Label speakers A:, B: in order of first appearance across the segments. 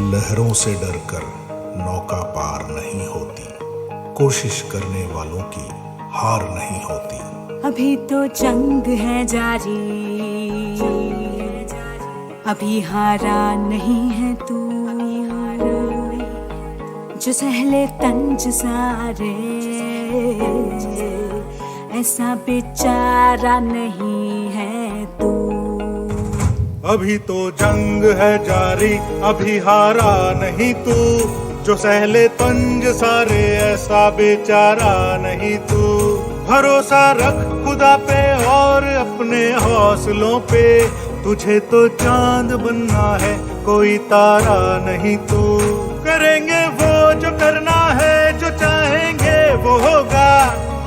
A: लहरों से डरकर नौका पार नहीं होती, कोशिश करने वालों की हार नहीं होती।
B: अभी तो जंग है जारी, अभी हारा नहीं है तू, जो सहले तंज सारे ऐसा बेचारा नहीं है तू।
C: अभी तो जंग है जारी, अभी हारा नहीं तू, जो सहले तंज सारे ऐसा बेचारा नहीं तू। भरोसा रख खुदा पे और अपने हौसलों पे, तुझे तो चांद बनना है कोई तारा नहीं तू। करेंगे वो जो करना है, जो चाहेंगे वो होगा,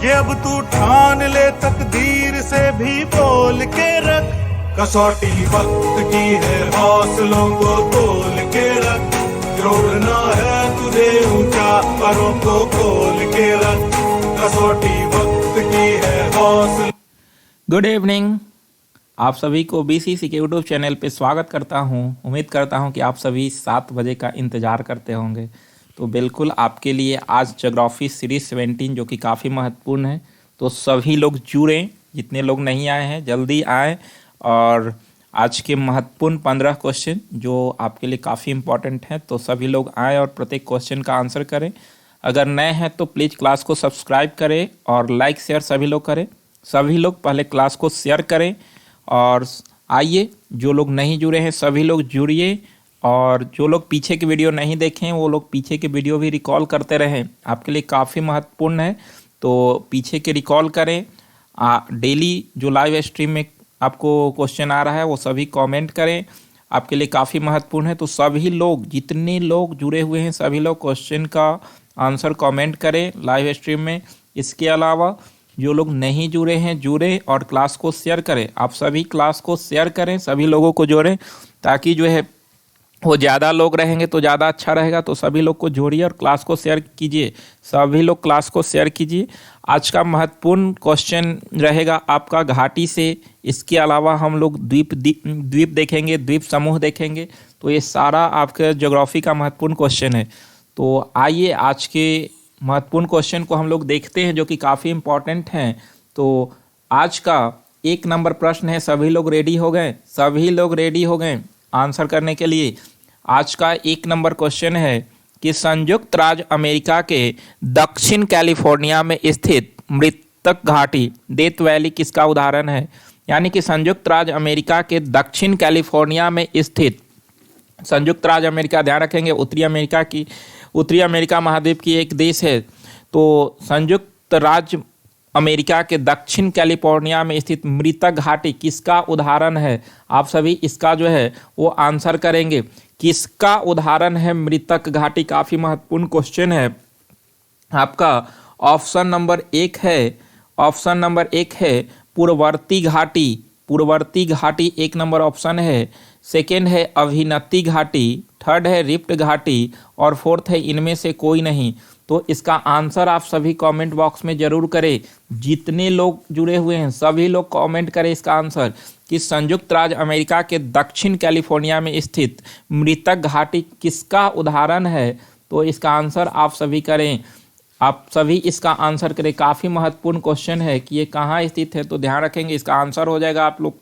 C: ये अब तू ठान ले, तकदीर से भी बोल के रख। कसौटी वक्त की है, हौसलों को तोल के रख, जोड़ना है तुझे ऊंचा, परों को खोल के रख। कसौटी वक्त की है, हौसला।
D: गुड इवनिंग, आप सभी को BCC के यूट्यूब चैनल पे स्वागत करता हूं। उम्मीद करता हूं कि आप सभी 7 बजे का इंतज़ार करते होंगे। तो बिल्कुल आपके लिए आज ज्योग्राफी सीरीज 17 जो कि काफ़ी महत्वपूर्ण है, तो सभी लोग जुड़ें। जितने लोग नहीं आए हैं जल्दी आएँ, और आज के महत्वपूर्ण 15 क्वेश्चन जो आपके लिए काफ़ी इम्पोर्टेंट हैं, तो सभी लोग आएँ और प्रत्येक क्वेश्चन का आंसर करें। अगर नए हैं तो प्लीज़ क्लास को सब्सक्राइब करें और लाइक शेयर सभी लोग करें। सभी लोग पहले क्लास को शेयर करें और आइए, जो लोग नहीं जुड़े हैं सभी लोग जुड़िए, और जो लोग पीछे की वीडियो नहीं देखें वो लोग पीछे की वीडियो भी रिकॉल करते रहें, आपके लिए काफ़ी महत्वपूर्ण है। तो पीछे के रिकॉल करें। डेली जो लाइव स्ट्रीम में आपको क्वेश्चन आ रहा है वो सभी कमेंट करें, आपके लिए काफ़ी महत्वपूर्ण है। तो सभी लोग, जितने लोग जुड़े हुए हैं सभी लोग क्वेश्चन का आंसर कमेंट करें लाइव स्ट्रीम में। इसके अलावा जो लोग नहीं जुड़े हैं जुड़े और क्लास को शेयर करें। आप सभी क्लास को शेयर करें, सभी लोगों को जोड़ें, ताकि जो है वो ज़्यादा लोग रहेंगे तो ज़्यादा अच्छा रहेगा। तो सभी लोग को जोड़िए और क्लास को शेयर कीजिए, सभी लोग क्लास को शेयर कीजिए। आज का महत्वपूर्ण क्वेश्चन रहेगा आपका घाटी से। इसके अलावा हम लोग द्वीप देखेंगे, द्वीप समूह देखेंगे। तो ये सारा आपके ज्योग्राफी का महत्वपूर्ण क्वेश्चन है। तो आइए आज के महत्वपूर्ण क्वेश्चन को हम लोग देखते हैं, जो कि काफ़ी इम्पोर्टेंट हैं। तो आज का 1 नंबर प्रश्न है। सभी लोग रेडी हो गए? सभी लोग रेडी हो गए आंसर करने के लिए? आज का 1 नंबर क्वेश्चन है कि संयुक्त राज्य अमेरिका के दक्षिण कैलिफोर्निया में स्थित मृतक घाटी डेथ वैली किसका उदाहरण है? यानी कि संयुक्त राज्य अमेरिका के दक्षिण कैलिफोर्निया में स्थित, संयुक्त राज्य अमेरिका ध्यान रखेंगे उत्तरी अमेरिका महाद्वीप की एक देश है। तो संयुक्त राज्य अमेरिका के दक्षिण कैलिफोर्निया में स्थित मृतक घाटी किसका उदाहरण है? आप सभी इसका जो है वो आंसर करेंगे। किसका उदाहरण है मृतक घाटी? काफ़ी महत्वपूर्ण क्वेश्चन है आपका। ऑप्शन नंबर 1 है पूर्ववर्ती घाटी। पूर्ववर्ती घाटी 1 नंबर ऑप्शन है। सेकेंड है अभिनति घाटी, थर्ड है रिफ्ट घाटी, और फोर्थ है इनमें से कोई नहीं। तो इसका आंसर आप सभी कमेंट बॉक्स में जरूर करें। जितने लोग जुड़े हुए हैं सभी लोग कमेंट करें इसका आंसर कि संयुक्त राज्य अमेरिका के दक्षिण कैलिफोर्निया में स्थित मृतक घाटी किसका उदाहरण है। तो इसका आंसर आप सभी करें, आप सभी इसका आंसर करें। काफ़ी महत्वपूर्ण क्वेश्चन है कि ये कहाँ स्थित है, तो ध्यान रखेंगे। इसका आंसर हो जाएगा आप लोग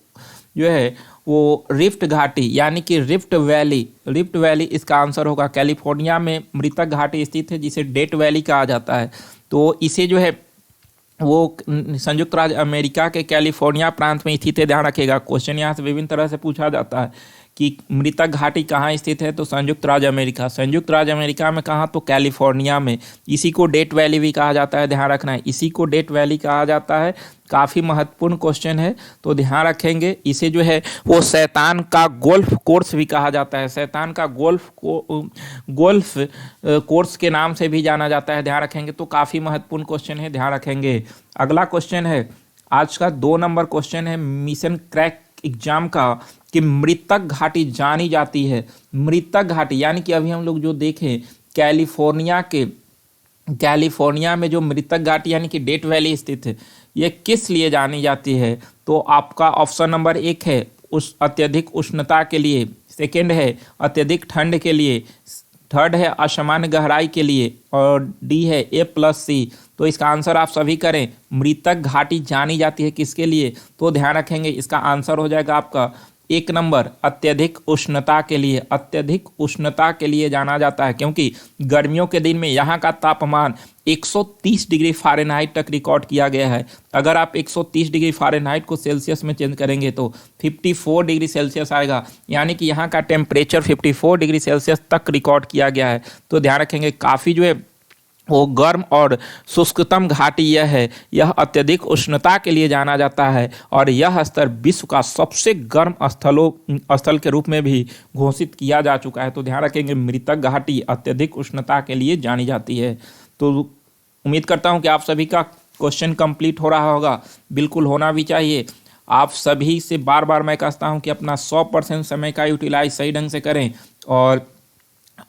D: जो है वो रिफ्ट घाटी, यानी कि रिफ्ट वैली इसका आंसर होगा। कैलिफोर्निया में मृतक घाटी स्थित है जिसे डेथ वैली कहा जाता है। तो इसे जो है वो संयुक्त राज्य अमेरिका के कैलिफोर्निया प्रांत में स्थित है। ध्यान रखिएगा, क्वेश्चन यहाँ से विभिन्न तरह से पूछा जाता है कि मृतक घाटी कहाँ स्थित है, तो संयुक्त राज्य अमेरिका में कहाँ, तो कैलिफोर्निया में। इसी को डेथ वैली भी कहा जाता है, ध्यान रखना है, इसी को डेथ वैली कहा जाता है। काफ़ी महत्वपूर्ण क्वेश्चन है, तो ध्यान रखेंगे। इसे जो है वो शैतान का गोल्फ कोर्स भी कहा जाता है, शैतान का गोल्फ कोर्स के नाम से भी जाना जाता है, ध्यान रखेंगे। तो काफ़ी महत्वपूर्ण क्वेश्चन है, ध्यान रखेंगे। अगला क्वेश्चन है आज का 2 नंबर क्वेश्चन है मिशन क्रैक एग्जाम का, कि मृतक घाटी जानी जाती है। मृतक घाटी यानी कि अभी हम लोग जो देखें कैलिफोर्निया में जो मृतक घाटी यानी कि डेथ वैली स्थित है, ये किस लिए जानी जाती है। तो आपका ऑप्शन नंबर 1 है अत्यधिक उष्णता के लिए, सेकेंड है अत्यधिक ठंड के लिए, थर्ड है असामान्य गहराई के लिए, और डी है A+C। तो इसका आंसर आप सभी करें। मृतक घाटी जानी जाती है किसके लिए? तो ध्यान रखेंगे इसका आंसर हो जाएगा आपका 1 नंबर अत्यधिक उष्णता के लिए। अत्यधिक उष्णता के लिए जाना जाता है क्योंकि गर्मियों के दिन में यहाँ का तापमान 130 डिग्री फ़ारेनहाइट तक रिकॉर्ड किया गया है। अगर आप 130 डिग्री फ़ारेनहाइट को सेल्सियस में चेंज करेंगे तो 54 डिग्री सेल्सियस आएगा, यानी कि यहाँ का टेम्परेचर 54 डिग्री सेल्सियस तक रिकॉर्ड किया गया है। तो ध्यान रखेंगे काफ़ी जो है वो गर्म और शुष्कतम घाटी यह है। यह अत्यधिक उष्णता के लिए जाना जाता है और यह स्तर विश्व का सबसे गर्म स्थल के रूप में भी घोषित किया जा चुका है। तो ध्यान रखेंगे मृतक घाटी अत्यधिक उष्णता के लिए जानी जाती है। तो उम्मीद करता हूं कि आप सभी का क्वेश्चन कंप्लीट हो रहा होगा, बिल्कुल होना भी चाहिए। आप सभी से बार बार मैं कहता हूं कि अपना 100% समय का यूटिलाइज सही ढंग से करें और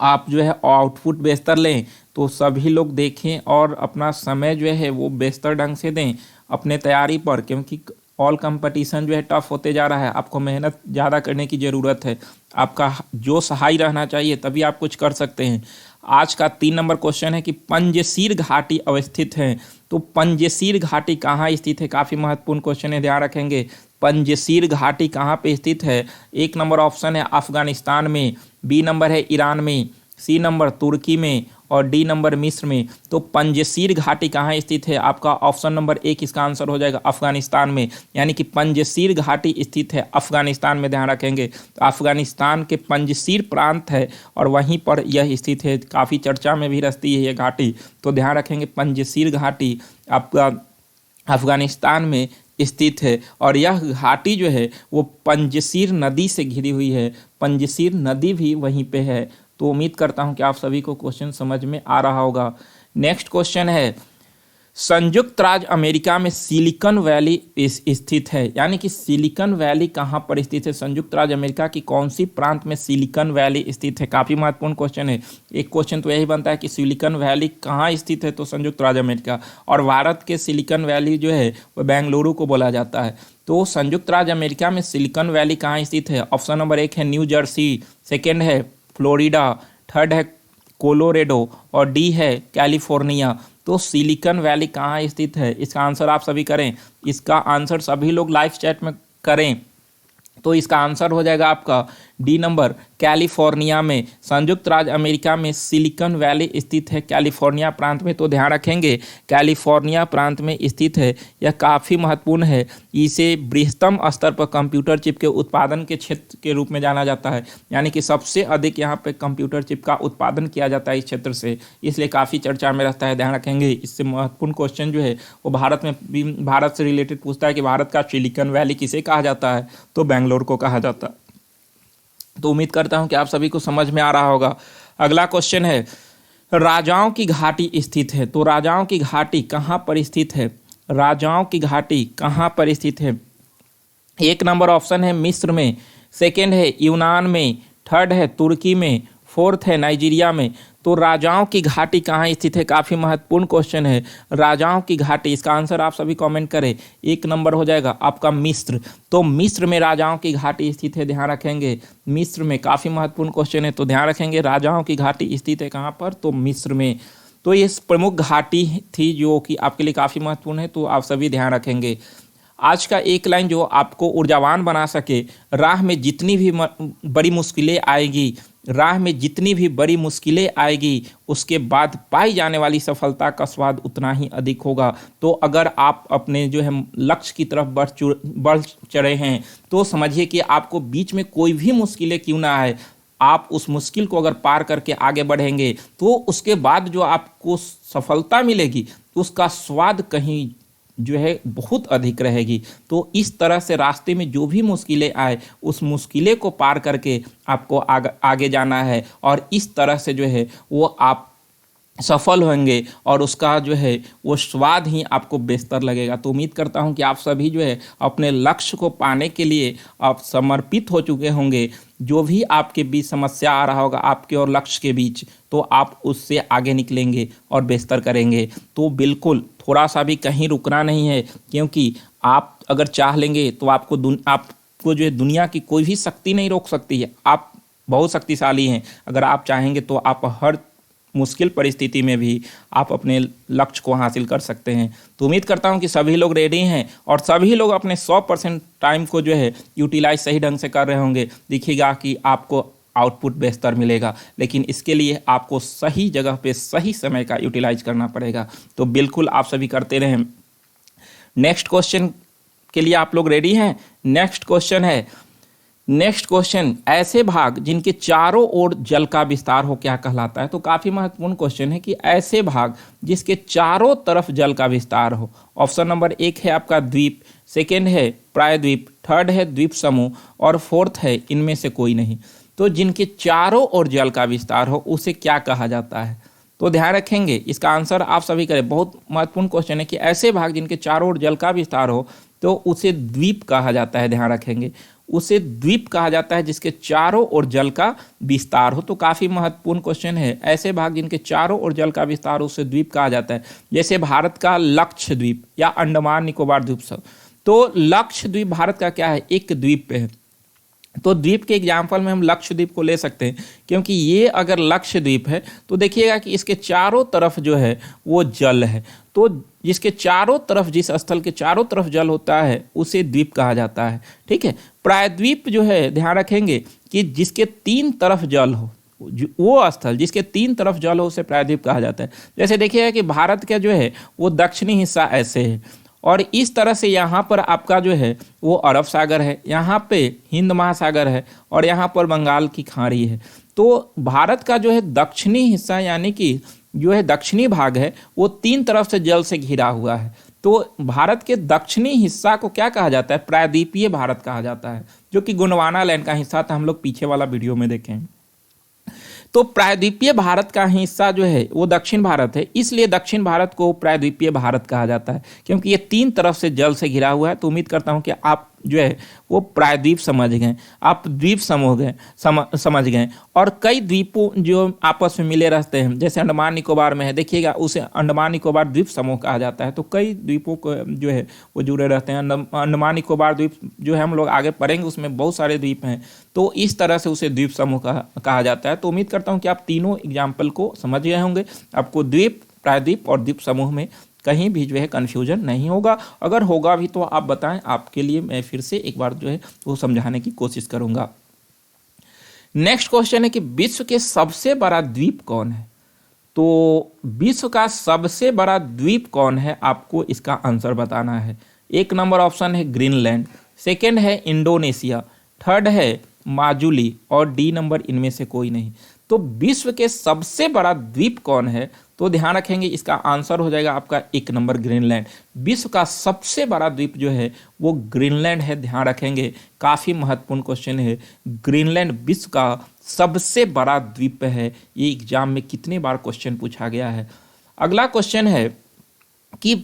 D: आप जो है आउटपुट बेहतर लें। तो सभी लोग देखें और अपना समय जो है वो बेहतर ढंग से दें अपने तैयारी पर, क्योंकि ऑल कंपटीशन जो है टफ होते जा रहा है। आपको मेहनत ज़्यादा करने की ज़रूरत है, आपका जोश हाई रहना चाहिए, तभी आप कुछ कर सकते हैं। आज का 3 नंबर क्वेश्चन है कि पंजशीर घाटी अवस्थित है। तो पंजशीर घाटी कहाँ स्थित है? काफ़ी महत्वपूर्ण क्वेश्चन है, ध्यान रखेंगे। पंजशीर घाटी कहाँ पे स्थित है? 1 नंबर ऑप्शन है अफगानिस्तान में, बी नंबर है ईरान में, सी नंबर तुर्की में और डी नंबर मिस्र में। तो पंजशीर घाटी कहाँ स्थित है? आपका ऑप्शन नंबर 1 इसका आंसर हो जाएगा अफगानिस्तान में, यानी कि पंजशीर घाटी स्थित है अफगानिस्तान में। ध्यान रखेंगे तो अफगानिस्तान के पंजशीर प्रांत है और वहीं पर यह स्थित है। काफ़ी चर्चा में भी रहती है ये घाटी। तो ध्यान रखेंगे पंजशीर घाटी आपका अफगानिस्तान में स्थित है और यह घाटी जो है वो पंजशीर नदी से घिरी हुई है। पंजशीर नदी भी वहीं पे है। तो उम्मीद करता हूं कि आप सभी को क्वेश्चन समझ में आ रहा होगा। नेक्स्ट क्वेश्चन है, संयुक्त राज्य अमेरिका में सिलिकॉन वैली स्थित है, यानी कि सिलिकॉन वैली कहाँ पर स्थित है? संयुक्त राज्य अमेरिका की कौन सी प्रांत में सिलिकॉन वैली स्थित है? काफ़ी महत्वपूर्ण क्वेश्चन है। एक क्वेश्चन तो यही बनता है कि सिलिकॉन वैली कहाँ स्थित है? तो संयुक्त राज्य अमेरिका। और भारत के सिलिकॉन वैली जो है वो बेंगलुरु को बोला जाता है। तो संयुक्त राज्य अमेरिका में सिलिकॉन वैली कहाँ स्थित है? ऑप्शन नंबर 1 है न्यू जर्सी, सेकेंड है फ्लोरिडा, थर्ड है कोलोरेडो और डी है कैलिफोर्निया। तो सिलिकॉन वैली कहाँ स्थित है? इसका आंसर आप सभी करें। इसका आंसर सभी लोग लाइव चैट में करें। तो इसका आंसर हो जाएगा आपका डी नंबर कैलिफोर्निया में। संयुक्त राज्य अमेरिका में सिलिकॉन वैली स्थित है कैलिफोर्निया प्रांत में। तो ध्यान रखेंगे कैलिफोर्निया प्रांत में स्थित है। यह काफ़ी महत्वपूर्ण है। इसे बृहत्तम स्तर पर कंप्यूटर चिप के उत्पादन के क्षेत्र के रूप में जाना जाता है, यानी कि सबसे अधिक यहाँ पे कंप्यूटर चिप का उत्पादन किया जाता है इस क्षेत्र से, इसलिए काफ़ी चर्चा में रहता है। ध्यान रखेंगे। इससे महत्वपूर्ण क्वेश्चन जो है वो भारत से रिलेटेड पूछता है कि भारत का सिलिकॉन वैली किसे कहा जाता है? तो बेंगलोर को कहा जाता है। तो उम्मीद करता हूं कि आप सभी को समझ में आ रहा होगा। अगला क्वेश्चन है, राजाओं की घाटी स्थित है। तो राजाओं की घाटी कहाँ पर स्थित है? राजाओं की घाटी कहाँ पर स्थित है? 1 नंबर ऑप्शन है मिस्र में, सेकेंड है यूनान में, थर्ड है तुर्की में, फोर्थ है नाइजीरिया में। तो राजाओं की घाटी कहाँ स्थित है? काफ़ी महत्वपूर्ण क्वेश्चन है। राजाओं की घाटी, इसका आंसर आप सभी कमेंट करें। 1 नंबर हो जाएगा आपका मिस्र। तो मिस्र में राजाओं की घाटी स्थित है। ध्यान रखेंगे मिस्र में, काफ़ी महत्वपूर्ण क्वेश्चन है। तो ध्यान रखेंगे राजाओं की घाटी स्थित है कहाँ पर? तो मिस्र में। तो ये प्रमुख घाटी थी जो कि आपके लिए काफ़ी महत्वपूर्ण है, तो आप सभी ध्यान रखेंगे। आज का एक लाइन जो आपको ऊर्जावान बना सके, राह में जितनी भी बड़ी मुश्किलें आएगी, राह में जितनी भी बड़ी मुश्किलें आएगी उसके बाद पाई जाने वाली सफलता का स्वाद उतना ही अधिक होगा। तो अगर आप अपने जो है लक्ष्य की तरफ बढ़ चढ़े हैं तो समझिए कि आपको बीच में कोई भी मुश्किलें क्यों ना आए, आप उस मुश्किल को अगर पार करके आगे बढ़ेंगे तो उसके बाद जो आपको सफलता मिलेगी उसका स्वाद कहीं जो है बहुत अधिक रहेगी। तो इस तरह से रास्ते में जो भी मुश्किलें आए उस मुश्किलें को पार करके आपको आगे जाना है और इस तरह से जो है वो आप सफल होंगे और उसका जो है वो स्वाद ही आपको बेहतर लगेगा। तो उम्मीद करता हूं कि आप सभी जो है अपने लक्ष्य को पाने के लिए आप समर्पित हो चुके होंगे। जो भी आपके बीच समस्या आ रहा होगा आपके और लक्ष्य के बीच, तो आप उससे आगे निकलेंगे और बेहतर करेंगे। तो बिल्कुल थोड़ा सा भी कहीं रुकना नहीं है, क्योंकि आप अगर चाह लेंगे तो आप आपको जो है दुनिया की कोई भी शक्ति नहीं रोक सकती है। आप बहुत शक्तिशाली हैं, अगर आप चाहेंगे तो आप हर मुश्किल परिस्थिति में भी आप अपने लक्ष्य को हासिल कर सकते हैं। तो उम्मीद करता हूं कि सभी लोग रेडी हैं और सभी लोग अपने 100% टाइम को जो है यूटिलाइज सही ढंग से कर रहे होंगे। दिखेगा कि आपको आउटपुट बेहतर मिलेगा, लेकिन इसके लिए आपको सही जगह पे सही समय का यूटिलाइज करना पड़ेगा। तो बिल्कुल आप सभी करते रहें। नेक्स्ट क्वेश्चन के लिए आप लोग रेडी हैं? नेक्स्ट क्वेश्चन, ऐसे भाग जिनके चारों ओर जल का विस्तार हो क्या कहलाता है? तो काफ़ी महत्वपूर्ण क्वेश्चन है कि ऐसे भाग जिसके चारों तरफ जल का विस्तार हो। ऑप्शन नंबर 1 है आपका द्वीप, सेकेंड है प्रायद्वीप, थर्ड है द्वीप समूह और फोर्थ है इनमें से कोई नहीं। तो जिनके चारों ओर जल का विस्तार हो उसे क्या कहा जाता है? तो ध्यान रखेंगे, इसका आंसर आप सभी करें। बहुत महत्वपूर्ण क्वेश्चन है कि ऐसे भाग जिनके चारों ओर जल का विस्तार हो तो उसे द्वीप कहा जाता है। ध्यान रखेंगे, उसे द्वीप कहा जाता है जिसके चारों ओर जल का विस्तार हो। तो काफ़ी महत्वपूर्ण क्वेश्चन है। ऐसे भाग जिनके चारों ओर जल का विस्तार हो उसे द्वीप कहा जाता है। जैसे भारत का लक्षद्वीप या अंडमान निकोबार द्वीप सब। तो लक्षद्वीप भारत का क्या है? एक द्वीप पे है। तो द्वीप के एग्जाम्पल में हम लक्षद्वीप को ले सकते हैं, क्योंकि ये अगर लक्षद्वीप है तो देखिएगा कि इसके चारों तरफ जो है वो जल है। तो जिसके चारों तरफ, जिस स्थल के चारों तरफ जल होता है उसे द्वीप कहा जाता है। ठीक है। प्रायद्वीप जो है, ध्यान रखेंगे कि जिसके 3 तरफ जल हो, वो स्थल जिसके 3 तरफ जल हो उसे प्रायद्वीप कहा जाता है। जैसे देखिएगा कि भारत का जो है वो दक्षिणी हिस्सा ऐसे है और इस तरह से यहाँ पर आपका जो है वो अरब सागर है, यहाँ पे हिंद महासागर है और यहाँ पर बंगाल की खाड़ी है। तो भारत का जो है दक्षिणी हिस्सा यानी कि जो है दक्षिणी भाग है वो 3 तरफ से जल से घिरा हुआ है। तो भारत के दक्षिणी हिस्सा को क्या कहा जाता है? प्रायद्वीपीय भारत कहा जाता है, जो कि गोंडवाना लैंड का हिस्सा था। हम लोग पीछे वाला वीडियो में देखें। तो प्रायद्वीपीय भारत का हिस्सा जो है वो दक्षिण भारत है, इसलिए दक्षिण भारत को प्रायद्वीपीय भारत कहा जाता है, क्योंकि ये 3 तरफ से जल से घिरा हुआ है। तो उम्मीद करता हूँ कि आप जो है वो प्रायद्वीप समझ गए, आप द्वीप समूह गए समझ गए। और कई द्वीपों जो आपस में मिले रहते हैं, जैसे अंडमान निकोबार में है, देखिएगा उसे अंडमान निकोबार द्वीप समूह कहा जाता है। तो कई द्वीपों को जो है वो जुड़े रहते हैं। अंडमान निकोबार द्वीप जो है हम लोग आगे पढ़ेंगे, उसमें बहुत सारे द्वीप हैं। तो इस तरह से उसे द्वीप समूह कहा जाता है। तो उम्मीद करता हूँ कि आप तीनों एग्जाम्पल को समझ गए होंगे। आपको द्वीप, प्रायद्वीप और द्वीप समूह में कहीं भी जो है कन्फ्यूजन नहीं होगा। अगर होगा भी तो आप बताएं, आपके लिए मैं फिर से एक बार जो है वो समझाने की कोशिश करूंगा। नेक्स्ट क्वेश्चन है कि विश्व के सबसे बड़ा द्वीप कौन है? तो विश्व का सबसे बड़ा द्वीप कौन है, आपको इसका आंसर बताना है। 1 नंबर ऑप्शन है ग्रीनलैंड, सेकेंड है इंडोनेशिया, थर्ड है माजुली और डी नंबर इनमें से कोई नहीं। तो विश्व के सबसे बड़ा द्वीप कौन है? तो ध्यान रखेंगे, इसका आंसर हो जाएगा आपका 1 नंबर ग्रीनलैंड। विश्व का सबसे बड़ा द्वीप जो है वो ग्रीनलैंड है। ध्यान रखेंगे, काफ़ी महत्वपूर्ण क्वेश्चन है। ग्रीनलैंड विश्व का सबसे बड़ा द्वीप है। ये एग्जाम में कितने बार क्वेश्चन पूछा गया है। अगला क्वेश्चन है कि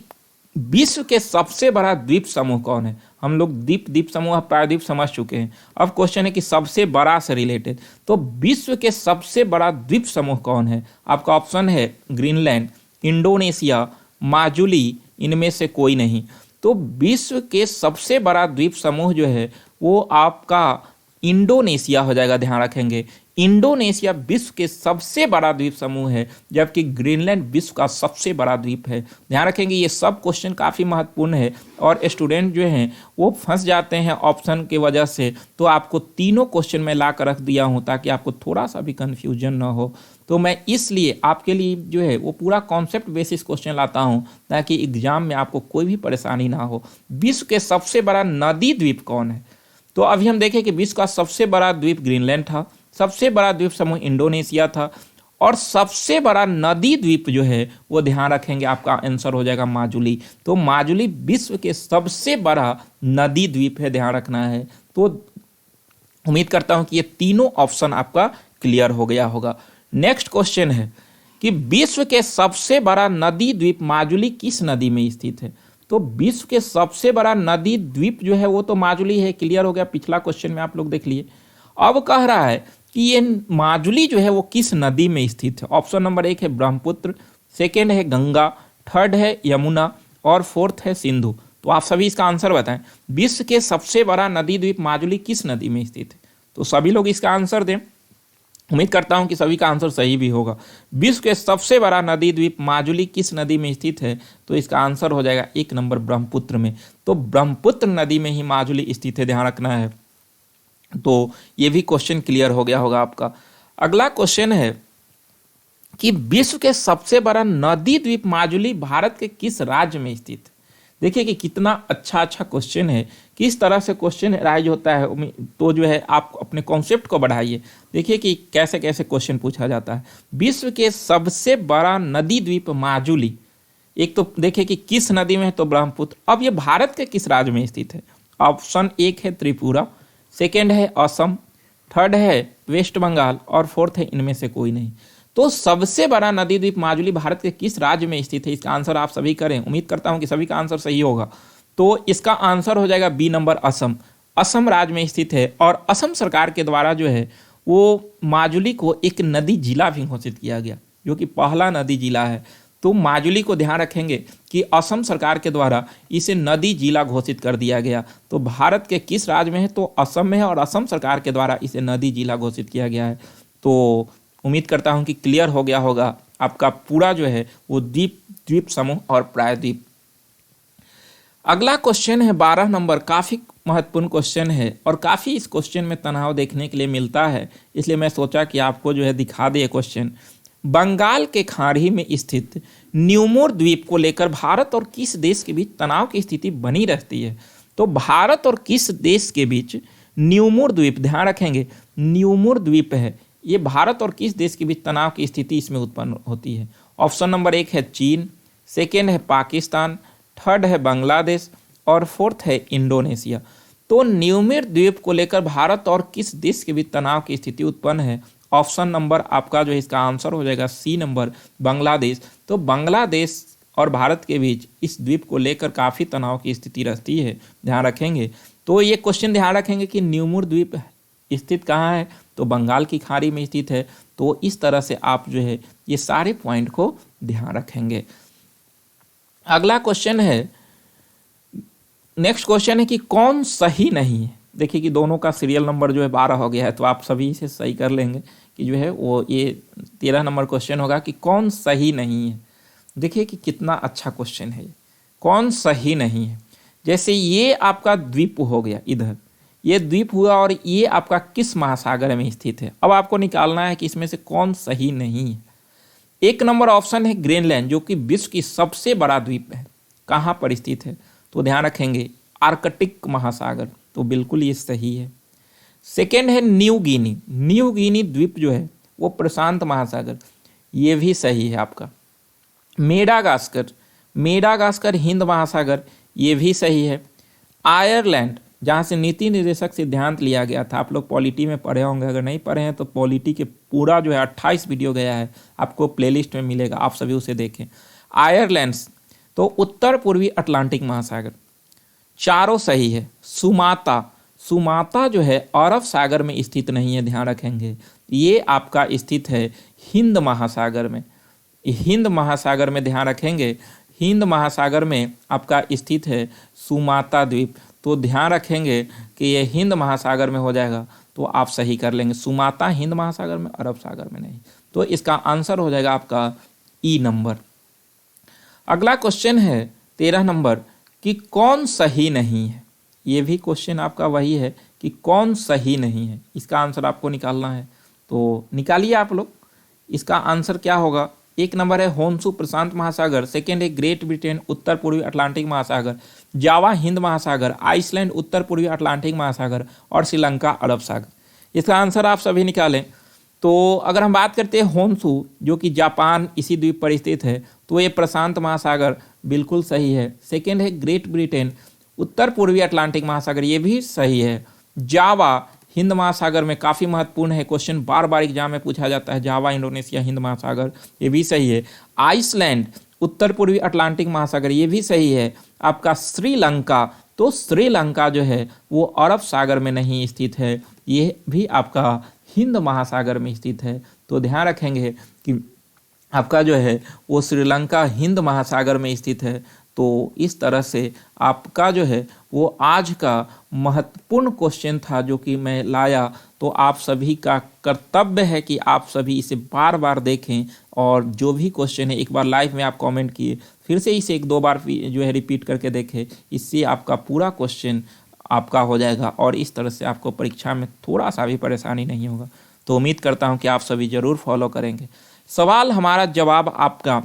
D: विश्व के सबसे बड़ा द्वीप समूह कौन है? हम लोग द्वीप समूह, प्रायद्वीप समझ चुके हैं। अब क्वेश्चन है कि सबसे बड़ा से रिलेटेड। तो विश्व के सबसे बड़ा द्वीप समूह कौन है? आपका ऑप्शन है ग्रीनलैंड, इंडोनेशिया, माजुली, इनमें से कोई नहीं। तो विश्व के सबसे बड़ा द्वीप समूह जो है वो आपका इंडोनेशिया हो जाएगा। ध्यान रखेंगे, इंडोनेशिया विश्व के सबसे बड़ा द्वीप समूह है, जबकि ग्रीनलैंड विश्व का सबसे बड़ा द्वीप है। ध्यान रखेंगे, ये सब क्वेश्चन काफ़ी महत्वपूर्ण है और स्टूडेंट जो हैं वो फंस जाते हैं ऑप्शन के वजह से। तो आपको तीनों क्वेश्चन में ला कर रख दिया हूँ ताकि आपको थोड़ा सा भी कन्फ्यूजन ना हो। तो मैं इसलिए आपके लिए जो है वो पूरा कॉन्सेप्ट बेसिस क्वेश्चन लाता हूँ ताकि एग्जाम में आपको कोई भी परेशानी ना हो। विश्व के सबसे बड़ा नदी द्वीप कौन है? तो अभी हम देखें कि विश्व का सबसे बड़ा द्वीप ग्रीनलैंड था, सबसे बड़ा द्वीप समूह इंडोनेशिया था और सबसे बड़ा नदी द्वीप जो है वो ध्यान रखेंगे आपका आंसर हो जाएगा माजुली। तो माजुली विश्व के सबसे बड़ा नदी द्वीप है, ध्यान रखना है। तो उम्मीद करता हूं कि ये तीनों ऑप्शन आपका क्लियर हो गया होगा। नेक्स्ट क्वेश्चन है कि विश्व के सबसे बड़ा नदी द्वीप माजुली किस नदी में स्थित है? तो विश्व के सबसे बड़ा नदी द्वीप जो है वो तो माजुली है, क्लियर हो गया। पिछला क्वेश्चन में आप लोग देख लिए। अब कह रहा है कि ये माजुली जो है वो किस नदी में स्थित है? ऑप्शन नंबर 1 है ब्रह्मपुत्र, सेकेंड है गंगा, थर्ड है यमुना और फोर्थ है सिंधु। तो आप सभी इसका आंसर बताएं। विश्व के सबसे बड़ा नदी द्वीप माजुली किस नदी में स्थित है? तो सभी लोग इसका आंसर दें। उम्मीद करता हूं कि सभी का आंसर सही भी होगा। विश्व के सबसे बड़ा नदी द्वीप माजुली किस नदी में स्थित है? तो इसका आंसर हो जाएगा 1 नंबर ब्रह्मपुत्र में। तो ब्रह्मपुत्र नदी में ही माजुली स्थित है, ध्यान रखना है। तो ये भी क्वेश्चन क्लियर हो गया होगा आपका। अगला क्वेश्चन है कि विश्व के सबसे बड़ा नदी द्वीप माजुली भारत के किस राज्य में स्थित है? देखिए कि कितना अच्छा क्वेश्चन है, किस तरह से क्वेश्चन राइज होता है। तो जो है आप अपने कॉन्सेप्ट को बढ़ाइए, देखिए कि कैसे कैसे क्वेश्चन पूछा जाता है। विश्व के सबसे बड़ा नदी द्वीप माजुली, एक तो देखिए कि किस नदी में है, तो ब्रह्मपुत्र। अब ये भारत के किस राज्य में स्थित है? ऑप्शन 1 है त्रिपुरा, सेकेंड है असम, थर्ड है वेस्ट बंगाल और फोर्थ है इनमें से कोई नहीं। तो सबसे बड़ा नदी द्वीप माजुली भारत के किस राज्य में स्थित है? इसका आंसर आप सभी करें। उम्मीद करता हूं कि सभी का आंसर सही होगा। तो इसका आंसर हो जाएगा बी नंबर असम। असम राज्य में स्थित है और असम सरकार के द्वारा जो है वो माजुली को एक नदी जिला भी घोषित किया गया, जो कि पहला नदी जिला है। तो माजुली को ध्यान रखेंगे कि असम सरकार के द्वारा इसे नदी जिला घोषित कर दिया गया। तो भारत के किस राज्य में है? तो असम में है और असम सरकार के द्वारा इसे नदी जिला घोषित किया गया है। तो उम्मीद करता हूं कि क्लियर हो गया होगा आपका पूरा जो है वो द्वीप समूह और प्रायद्वीप। अगला क्वेश्चन है 12 नंबर, काफी महत्वपूर्ण क्वेश्चन है और काफी इस क्वेश्चन में तनाव देखने के लिए मिलता है, इसलिए मैं सोचा कि आपको जो है दिखा दे क्वेश्चन। बंगाल के खाड़ी में स्थित न्यूमोर द्वीप को लेकर भारत और किस देश के बीच तनाव की स्थिति बनी रहती है? तो भारत और किस देश के बीच न्यूमोर द्वीप, ध्यान रखेंगे न्यूमोर द्वीप है, ये भारत और किस देश के बीच तनाव की स्थिति इसमें उत्पन्न होती है? ऑप्शन नंबर 1 है चीन, सेकेंड है पाकिस्तान, थर्ड है बांग्लादेश और फोर्थ है इंडोनेशिया। तो न्यूमोर द्वीप को लेकर भारत और किस देश के बीच तनाव की स्थिति उत्पन्न है? ऑप्शन नंबर आपका जो है इसका आंसर हो जाएगा सी नंबर बांग्लादेश। तो बांग्लादेश और भारत के बीच इस द्वीप को लेकर काफ़ी तनाव की स्थिति रहती है, ध्यान रखेंगे। तो ये क्वेश्चन ध्यान रखेंगे कि न्यूमोर द्वीप स्थित कहाँ है? तो बंगाल की खाड़ी में स्थित है। तो इस तरह से आप जो है ये सारे पॉइंट को ध्यान रखेंगे। अगला क्वेश्चन है, नेक्स्ट क्वेश्चन है कि कौन सही नहीं है? देखिए कि दोनों का सीरियल नंबर जो है 12 हो गया है, तो आप सभी इसे सही कर लेंगे कि जो है वो ये 13 नंबर क्वेश्चन होगा कि कौन सही नहीं है। देखिए कि कितना अच्छा क्वेश्चन है, कौन सही नहीं है। जैसे ये आपका द्वीप हो गया, इधर ये द्वीप हुआ और ये आपका किस महासागर में स्थित है? अब आपको निकालना है कि इसमें से कौन सही नहीं है। 1 नंबर ऑप्शन है ग्रीनलैंड, जो कि विश्व की सबसे बड़ा द्वीप है। कहाँ पर स्थित है? तो ध्यान रखेंगे आर्कटिक महासागर, तो बिल्कुल ये सही है। सेकेंड है न्यू गिनी, न्यू गिनी द्वीप जो है वो प्रशांत महासागर, ये भी सही है आपका। मेडागास्कर, मेडागास्कर हिंद महासागर, ये भी सही है। आयरलैंड, जहाँ से नीति निर्देशक सिद्धांत लिया गया था, आप लोग पॉलिटी में पढ़े होंगे, अगर नहीं पढ़े हैं तो पॉलिटी के पूरा जो है 28 वीडियो गया है, आपको प्लेलिस्ट में मिलेगा, आप सभी उसे देखें। आयरलैंड तो उत्तर पूर्वी अटलांटिक महासागर, चारों सही है। सुमाता, सुमाता जो है अरब सागर में स्थित नहीं है, ध्यान रखेंगे, ये आपका स्थित है हिंद महासागर में। हिंद महासागर में ध्यान रखेंगे, हिंद महासागर में आपका स्थित है सुमाता द्वीप। तो ध्यान रखेंगे कि ये हिंद महासागर में हो जाएगा, तो आप सही कर लेंगे। सुमाता हिंद महासागर में, अरब सागर में नहीं। तो इसका आंसर हो जाएगा आपका ई नंबर। अगला क्वेश्चन है 13 नंबर कि कौन सही नहीं है। ये भी क्वेश्चन आपका वही है कि कौन सही नहीं है, इसका आंसर आपको निकालना है। तो निकालिए आप लोग, इसका आंसर क्या होगा। 1 नंबर है होन्सू प्रशांत महासागर, सेकेंड है ग्रेट ब्रिटेन उत्तर पूर्वी अटलांटिक महासागर, जावा हिंद महासागर, आइसलैंड उत्तर पूर्वी अटलांटिक महासागर और श्रीलंका अरब सागर। इसका आंसर आप सभी निकालें। तो अगर हम बात करते हैं होन्सू, जो कि जापान इसी द्वीप पर स्थित है, तो ये प्रशांत महासागर बिल्कुल सही है। सेकेंड है ग्रेट ब्रिटेन उत्तर पूर्वी अटलांटिक महासागर, ये भी सही है। जावा हिंद महासागर में काफ़ी महत्वपूर्ण है, क्वेश्चन बार बार एग्जाम में पूछा जाता है, जावा इंडोनेशिया हिंद महासागर, ये भी सही है। आइसलैंड उत्तर पूर्वी अटलांटिक महासागर, ये भी सही है। आपका श्रीलंका, तो श्रीलंका जो है वो अरब सागर में नहीं स्थित है, ये भी आपका हिंद महासागर में स्थित है। तो ध्यान रखेंगे कि आपका जो है वो श्रीलंका हिंद महासागर में स्थित है। तो इस तरह से आपका जो है वो आज का महत्वपूर्ण क्वेश्चन था जो कि मैं लाया। तो आप सभी का कर्तव्य है कि आप सभी इसे बार बार देखें और जो भी क्वेश्चन है एक बार लाइव में आप कमेंट किए, फिर से इसे 1-2 बार जो है रिपीट करके देखें। इससे आपका पूरा क्वेश्चन आपका हो जाएगा और इस तरह से आपको परीक्षा में थोड़ा सा भी परेशानी नहीं होगा। तो उम्मीद करता हूं कि आप सभी ज़रूर फॉलो करेंगे। सवाल हमारा जवाब आपका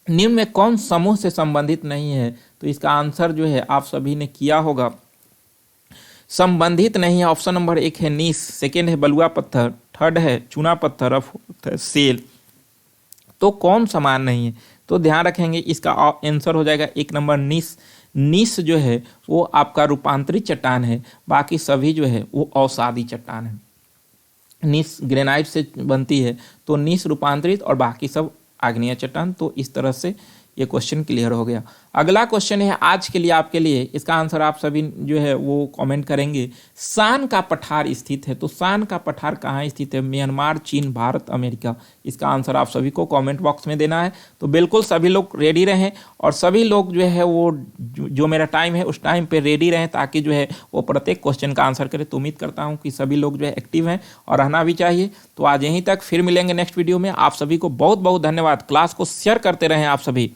D: निम्न में कौन समूह से संबंधित नहीं है? तो इसका आंसर जो है आप सभी ने किया होगा, संबंधित नहीं है। ऑप्शन नंबर 1 है नीस, सेकेंड है बलुआ पत्थर, थर्ड है चूना पत्थर और फोर्थ है सेल। तो कौन समान नहीं है? तो ध्यान रखेंगे इसका आंसर हो जाएगा 1 नंबर नीस। नीस जो है वो आपका रूपांतरित चट्टान है, बाकी सभी जो है वो अवसादी चट्टान है। नीस ग्रेनाइट से बनती है तो नीस रूपांतरित और बाकी सब आग्नेय चट्टान। तो इस तरह से ये क्वेश्चन क्लियर हो गया। अगला क्वेश्चन है आज के लिए आपके लिए, इसका आंसर आप सभी जो है वो कमेंट करेंगे। सान का पठार स्थित है, तो सान का पठार कहाँ स्थित है? म्यांमार, चीन, भारत, अमेरिका। इसका आंसर आप सभी को कमेंट बॉक्स में देना है। तो बिल्कुल सभी लोग रेडी रहें और सभी लोग जो है वो जो मेरा टाइम है उस टाइम पे रेडी रहें ताकि जो है वो प्रत्येक क्वेश्चन का आंसर करें। तो उम्मीद करता हूँ कि सभी लोग जो है एक्टिव हैं और रहना भी चाहिए। तो आज यहीं तक, फिर मिलेंगे नेक्स्ट वीडियो में। आप सभी को बहुत बहुत धन्यवाद। क्लास को शेयर करते रहें आप सभी।